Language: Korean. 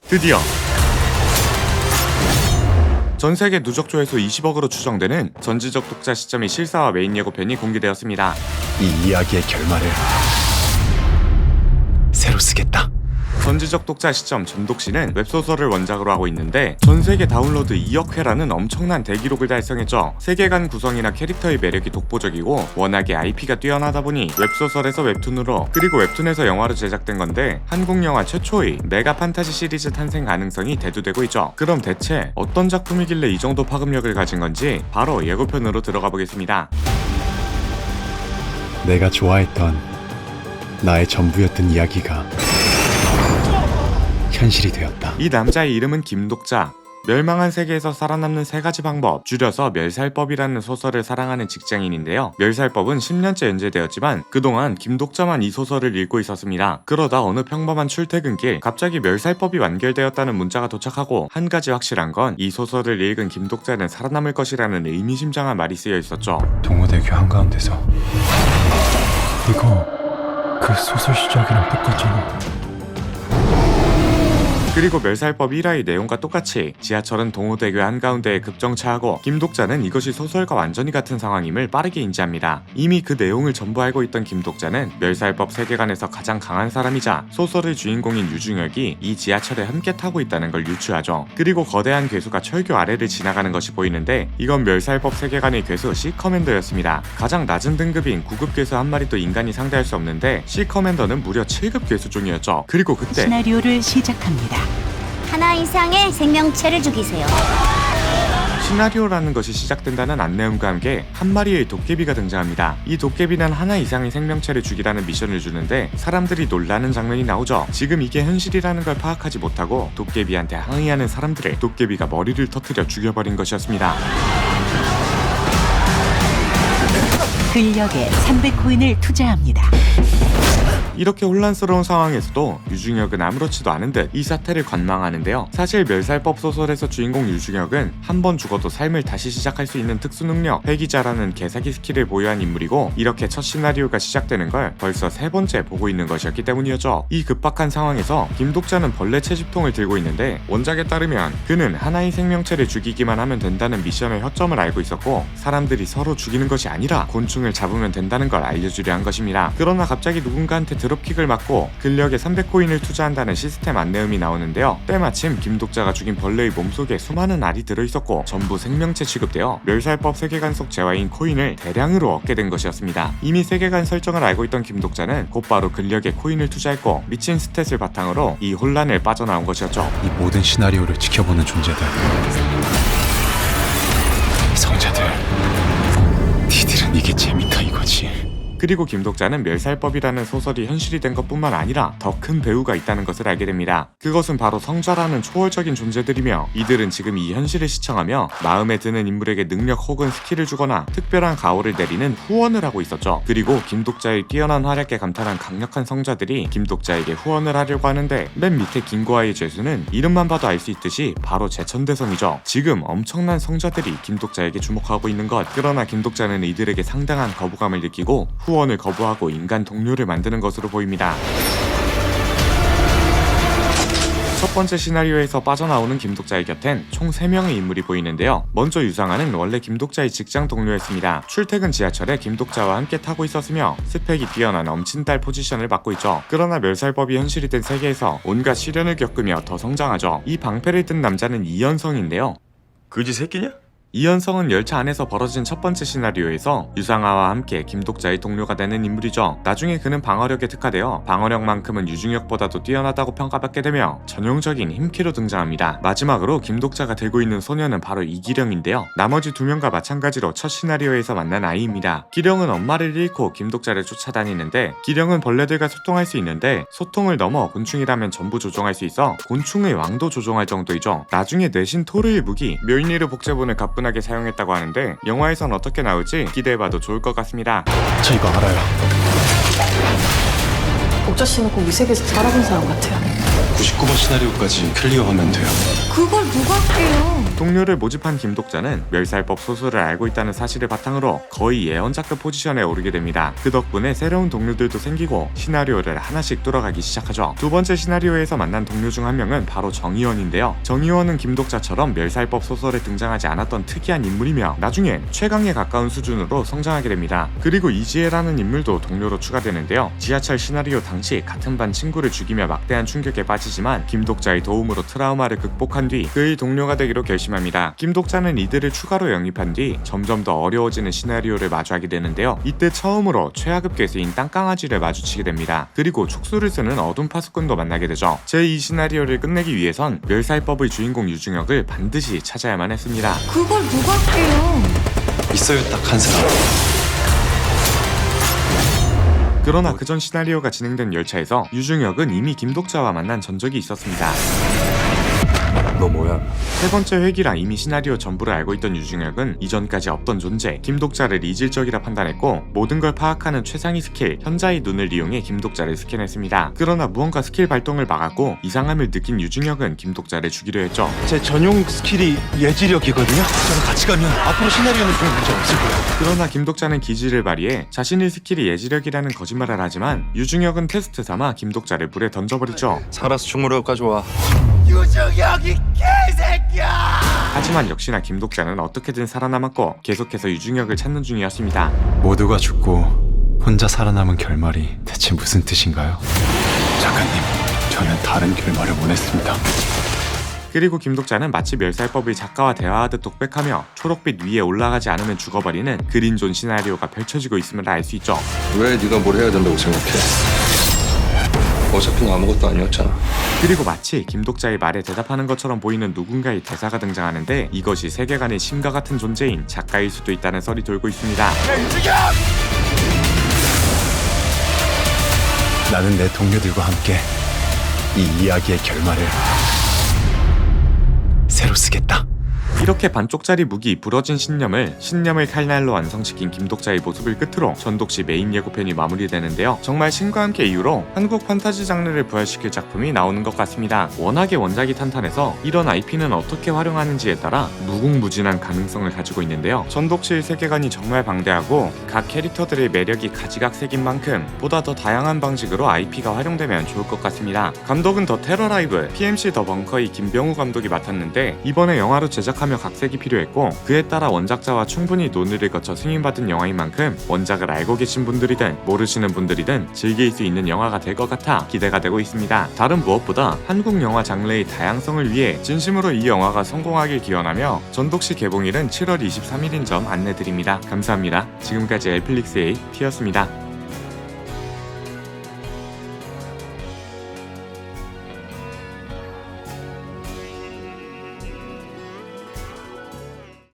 드디어 전세계 누적 조회수 20억으로 추정되는 전지적 독자 시점이 실사화 메인 예고편이 공개되었습니다. 이 이야기의 결말을 새로 쓰겠다. 전지적 독자 시점 전독시는 웹소설을 원작으로 하고 있는데 전세계 다운로드 2억 회라는 엄청난 대기록을 달성했죠. 세계관 구성이나 캐릭터의 매력이 독보적이고 워낙에 IP가 뛰어나다 보니 웹소설에서 웹툰으로 그리고 웹툰에서 영화로 제작된 건데 한국 영화 최초의 메가 판타지 시리즈 탄생 가능성이 대두되고 있죠. 그럼 대체 어떤 작품이길래 이 정도 파급력을 가진 건지 바로 예고편으로 들어가 보겠습니다. 내가 좋아했던 나의 전부였던 이야기가 현실이 되었다. 이 남자의 이름은 김독자. 멸망한 세계에서 살아남는 3가지 방법, 줄여서 멸살법이라는 소설을 사랑하는 직장인인데요. 멸살법은 10년째 연재되었지만 그동안 김독자만 이 소설을 읽고 있었습니다. 그러다 어느 평범한 출퇴근길 갑자기 멸살법이 완결되었다는 문자가 도착하고 한 가지 확실한 건 이 소설을 읽은 김독자는 살아남을 것이라는 의미심장한 말이 쓰여 있었죠. 동호대교 한가운데서 이거 그 소설 시작이랑 똑같잖아. 그리고 멸살법 1화의 내용과 똑같이 지하철은 동호대교 한가운데에 급정차하고 김독자는 이것이 소설과 완전히 같은 상황임을 빠르게 인지합니다. 이미 그 내용을 전부 알고 있던 김독자는 멸살법 세계관에서 가장 강한 사람이자 소설의 주인공인 유중혁이 이 지하철에 함께 타고 있다는 걸 유추하죠. 그리고 거대한 괴수가 철교 아래를 지나가는 것이 보이는데 이건 멸살법 세계관의 괴수 C커맨더였습니다. 가장 낮은 등급인 9급 괴수 한 마리도 인간이 상대할 수 없는데 C커맨더는 무려 7급 괴수종이었죠. 그리고 그때 시나리오를 시작합니다. 하나 이상의 생명체를 죽이세요. 시나리오라는 것이 시작된다는 안내음과 함께 한 마리의 도깨비가 등장합니다. 이 도깨비는 하나 이상의 생명체를 죽이라는 미션을 주는데 사람들이 놀라는 장면이 나오죠. 지금 이게 현실이라는 걸 파악하지 못하고 도깨비한테 항의하는 사람들을 도깨비가 머리를 터뜨려 죽여버린 것이었습니다. 근력에 300코인을 투자합니다. 이렇게 혼란스러운 상황에서도 유중혁은 아무렇지도 않은 듯 이 사태를 관망하는데요. 사실 멸살법 소설에서 주인공 유중혁은 한 번 죽어도 삶을 다시 시작할 수 있는 특수능력 회기자라는 개사기 스킬을 보유한 인물이고 이렇게 첫 시나리오가 시작되는 걸 벌써 3번째 보고 있는 것이었기 때문이었죠. 이 급박한 상황에서 김독자는 벌레 채집통을 들고 있는데 원작에 따르면 그는 하나의 생명체를 죽이기만 하면 된다는 미션의 허점을 알고 있었고 사람들이 서로 죽이는 것이 아니라 곤충을 잡으면 된다는 걸 알려주려 한 것입니다. 그러나 갑자기 누군가한테 드롭킥을 맞고 근력에 300코인을 투자한다는 시스템 안내음이 나오는데요. 때마침 김독자가 죽인 벌레의 몸속에 수많은 알이 들어있었고 전부 생명체 취급되어 멸살법 세계관 속 재화인 코인을 대량으로 얻게 된 것이었습니다. 이미 세계관 설정을 알고 있던 김독자는 곧바로 근력에 코인을 투자했고 미친 스탯을 바탕으로 이 혼란을 빠져나온 것이었죠. 이 모든 시나리오를 지켜보는 존재들, 성자들, 니들은 이게 재밌다 이거지. 그리고 김독자는 멸살법이라는 소설이 현실이 된 것뿐만 아니라 더 큰 배우가 있다는 것을 알게 됩니다. 그것은 바로 성자라는 초월적인 존재들이며 이들은 지금 이 현실을 시청하며 마음에 드는 인물에게 능력 혹은 스킬을 주거나 특별한 가호를 내리는 후원을 하고 있었죠. 그리고 김독자의 뛰어난 활약에 감탄한 강력한 성자들이 김독자에게 후원을 하려고 하는데 맨 밑에 김고아의 죄수는 이름만 봐도 알 수 있듯이 바로 제천대성이죠. 지금 엄청난 성자들이 김독자에게 주목하고 있는 것. 그러나 김독자는 이들에게 상당한 거부감을 느끼고 후원을 거부하고 인간 동료를 만드는 것으로 보입니다. 첫 번째 시나리오에서 빠져나오는 김독자의 곁엔 총 3명의 인물이 보이는데요. 먼저 유상아는 원래 김독자의 직장 동료였습니다. 출퇴근 지하철에 김독자와 함께 타고 있었으며 스펙이 뛰어난 엄친딸 포지션을 맡고 있죠. 그러나 멸살법이 현실이 된 세계에서 온갖 시련을 겪으며 더 성장하죠. 이 방패를 든 남자는 이현성인데요. 그지 새끼냐? 이현성은 열차 안에서 벌어진 첫 번째 시나리오에서 유상아와 함께 김독자의 동료가 되는 인물이죠. 나중에 그는 방어력에 특화되어 방어력만큼은 유중혁보다도 뛰어나다고 평가받게 되며 전형적인 힘키로 등장합니다. 마지막으로 김독자가 들고 있는 소녀는 바로 이기령인데요. 나머지 2명과 마찬가지로 첫 시나리오에서 만난 아이입니다. 기령은 엄마를 잃고 김독자를 쫓아다니는데 기령은 벌레들과 소통할 수 있는데 소통을 넘어 곤충이라면 전부 조종할 수 있어 곤충의 왕도 조종할 정도이죠. 나중에 내신 토르의 무기 묘인이르 복제본을 가뿐하게 사용했다고 하는데 영화에선 어떻게 나올지 기대해봐도 좋을 것 같습니다. 저 이거 알아요. 옥자 씨는 꼭 이 세계에서 살아본 사람 같아요. 99번 시나리오까지 클리어하면 돼요. 그걸 누가 할게요? 동료를 모집한 김독자는 멸살법 소설을 알고 있다는 사실을 바탕으로 거의 예언자급 포지션에 오르게 됩니다. 그 덕분에 새로운 동료들도 생기고 시나리오를 하나씩 뚫어가기 시작하죠. 두 번째 시나리오에서 만난 동료 중 한 명은 바로 정의원인데요. 정의원은 김독자처럼 멸살법 소설에 등장하지 않았던 특이한 인물이며 나중엔 최강에 가까운 수준으로 성장하게 됩니다. 그리고 이지혜라는 인물도 동료로 추가되는데요. 지하철 시나리오 당시 같은 반 친구를 죽이며 막대한 충격에 빠지지만 김독자의 도움으로 트라우마를 극복한 뒤 그의 동료가 되기로 결심합니다. 김독자는 이들을 추가로 영입한 뒤 점점 더 어려워지는 시나리오를 마주하게 되는데요. 이때 처음으로 최하급 괴수인 땅강아지를 마주치게 됩니다. 그리고 촉수를 쓰는 어둠 파수꾼도 만나게 되죠. 제2 시나리오를 끝내기 위해선 멸살법의 주인공 유중혁을 반드시 찾아야만 했습니다. 그걸 누가 깨요? 있어요, 딱 한 사람. 그러나 그전 시나리오가 진행된 열차에서 유중혁은 이미 김독자와 만난 전적이 있었습니다. 너 뭐야? 세 번째 회기라 이미 시나리오 전부를 알고 있던 유중혁은 이전까지 없던 존재, 김독자를 이질적이라 판단했고 모든 걸 파악하는 최상위 스킬, 현자의 눈을 이용해 김독자를 스캔했습니다. 그러나 무언가 스킬 발동을 막았고 이상함을 느낀 유중혁은 김독자를 죽이려 했죠. 제 전용 스킬이 예지력이거든요. 저랑 같이 가면 앞으로 시나리오는 별 문제 없을 거예요. 그러나 김독자는 기지를 발휘해 자신의 스킬이 예지력이라는 거짓말을 하지만 유중혁은 테스트 삼아 김독자를 물에 던져버리죠. 살아서 충무로 가져와. 하지만 역시나 김독자는 어떻게든 살아남았고 계속해서 유중혁을 찾는 중이었습니다. 모두가 죽고 혼자 살아남은 결말이 대체 무슨 뜻인가요? 작가님, 저는 다른 결말을 원했습니다. 그리고 김독자는 마치 멸살법의 작가와 대화하듯 독백하며 초록빛 위에 올라가지 않으면 죽어버리는 그린존 시나리오가 펼쳐지고 있음을 알 수 있죠. 왜 네가 뭘 해야 된다고 생각해? 어차피 너 아무것도 아니었잖아. 그리고 마치 김독자의 말에 대답하는 것처럼 보이는 누군가의 대사가 등장하는데 이것이 세계관의 신과 같은 존재인 작가일 수도 있다는 설이 돌고 있습니다. 나는 내 동료들과 함께 이 이야기의 결말을 새로 쓰겠다. 이렇게 반쪽짜리 무기 부러진 신념을 칼날로 완성시킨 김독자의 모습을 끝으로 전독시 메인 예고편이 마무리되는데요. 정말 신과 함께 이후로 한국 판타지 장르를 부활시킬 작품이 나오는 것 같습니다. 워낙에 원작이 탄탄해서 이런 IP는 어떻게 활용하는지에 따라 무궁무진한 가능성을 가지고 있는데요. 전독시의 세계관이 정말 방대하고 각 캐릭터들의 매력이 가지각색인 만큼 보다 더 다양한 방식으로 IP가 활용되면 좋을 것 같습니다. 감독은 더 테러라이브, PMC 더 벙커의 김병우 감독이 맡았는데 이번에 영화로 제작하며 각색이 필요했고 그에 따라 원작자와 충분히 논의를 거쳐 승인받은 영화인 만큼 원작을 알고 계신 분들이든 모르시는 분들이든 즐길 수 있는 영화가 될 것 같아 기대가 되고 있습니다. 다른 무엇보다 한국 영화 장르의 다양성을 위해 진심으로 이 영화가 성공하길 기원하며 전독시 개봉일은 7월 23일인 점 안내드립니다. 감사합니다. 지금까지 엘플릭스의 T였습니다.